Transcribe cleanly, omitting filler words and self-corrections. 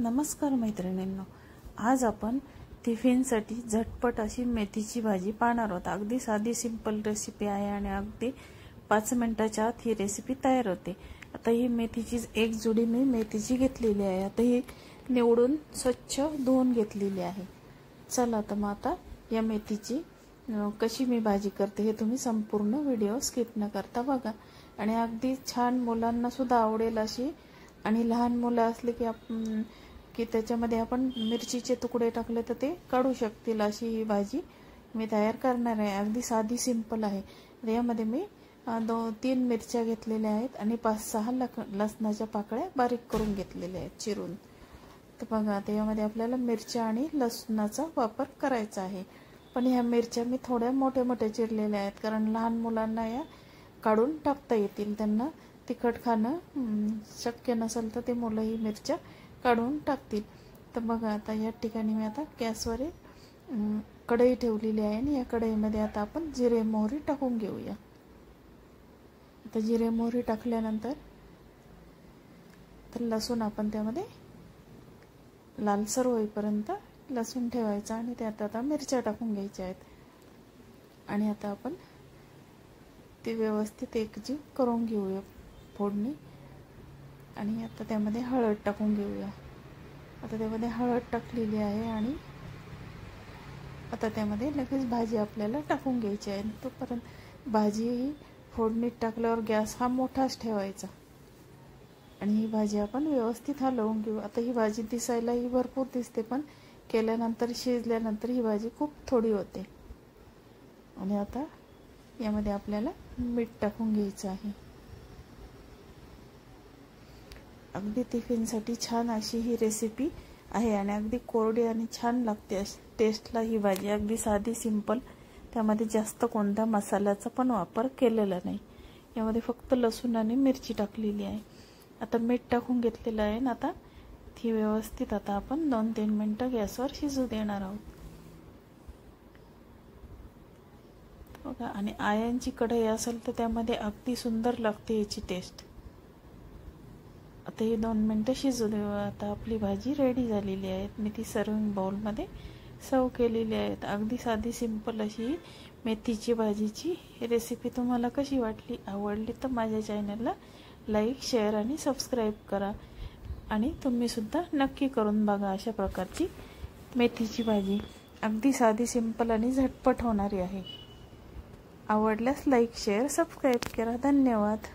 नमस्कार मैत्रिणींनो, आज आपण टिफिनसाठी झटपट अशी मेथीची भाजी पाहणार आहोत। अगदी साधी सिंपल रेसिपी आहे आणि अगदी 5 मिनिटाच्या आत ही रेसिपी तयार होते। आता ही मेथीची एक जुडी मी मेथीची घेतलेली आहे। आता ही निवडून स्वच्छ धुवून घेतलेली आहे। चला तर मग आता या मेथीची कशी मी भाजी करते हे तुम्ही संपूर्ण व्हिडिओ स्किप न करता बघा। आणि अगदी छान मुलांना सुद्धा आवडेल अशी, आणि लहान मुलं असले की त्याच्यामध्ये आपण मिरचीचे तुकडे टाकले तर ते काढू शकतील अशी ही भाजी मी तयार करणार आहे। अगदी साधी सिंपल आहे। यामध्ये मी 2-3 मिरच्या घेतलेल्या आहेत आणि 5-6 लसणाच्या पाकळ्या बारीक करून घेतलेल्या आहेत चिरून। तर बघा आता यामध्ये आपल्याला मिरच्या आणि लसणाचा वापर करायचा आहे। पण ह्या मिरच्या मी थोड्या मोठ्या चिरलेल्या आहेत, कारण लहान मुलांना या काढून टाकता येतील। त्यांना तिखट खाणं शक्य नसेल तर ते मुलं ही मिरच्या काढून टाकतील। तर बघा आता या ठिकाणी मी आता गॅसवर कढई ठेवलेली आहे आणि या कढईमध्ये आता आपण जिरे मोहरी टाकून घेऊया। आता जिरे मोहरी टाकल्यानंतर तर लसूण आपण त्यामध्ये लालसर होईपर्यंत लसूण ठेवायचा आणि त्यात आता मिरच्या टाकून घ्यायच्या आहेत। आणि आता आपण ती व्यवस्थित एकजीव करून घेऊया फोडणी। आणि आता त्यामध्ये हळद टाकून घेऊया। आता त्यामध्ये हळद टाकलेली आहे आणि आता त्यामध्ये लगेच भाजी आपल्याला टाकून घ्यायची आहे। तोपर्यंत भाजी ही फोडणीत टाकल्यावर गॅस हा मोठाच ठेवायचा आणि ही भाजी आपण व्यवस्थित हलवून घेऊ। आता ही भाजी दिसायला ही भरपूर दिसते, पण केल्यानंतर शिजल्यानंतर ही भाजी खूप थोडी होते। आणि आता यामध्ये आपल्याला मीठ टाकून घ्यायचं आहे। अगदी टिफिनसाठी छान अशी ही रेसिपी आहे आणि अगदी कोरडी आणि छान लागते टेस्टला ही भाजी। अगदी साधी सिंपल, त्यामध्ये जास्त कोणत्या मसाल्याचा पण वापर केलेला नाही। यामध्ये फक्त लसूण आणि मिरची टाकलेली आहे। आता मीठ टाकून घेतलेलं आहे ना, आता ती व्यवस्थित आता आपण 2-3 मिनिटं गॅसवर शिजू देणार आहोत बघा। आणि आयांची कढई असेल तर त्यामध्ये अगदी सुंदर लागते याची टेस्ट। आता ही 2 मिनिटं शिजू देऊ। आता आपली भाजी रेडी झालेली आहे। मी ती सर्विंग बाउलमध्ये सर्व केलेली आहे। अगदी साधी सिंपल अशी मेथीची भाजीची रेसिपी तुम्हाला कशी वाटली, आवडली तर माझ्या चॅनलला लाईक, शेअर आणि सबस्क्राईब करा। आणि तुम्ही सुद्धा नक्की करून बघा अशा प्रकारची मेथीची भाजी। अगदी साधी सिंपल आणि झटपट होणारी आहे। आवडल्यास लाईक, शेअर, सबस्क्राईब करा। धन्यवाद।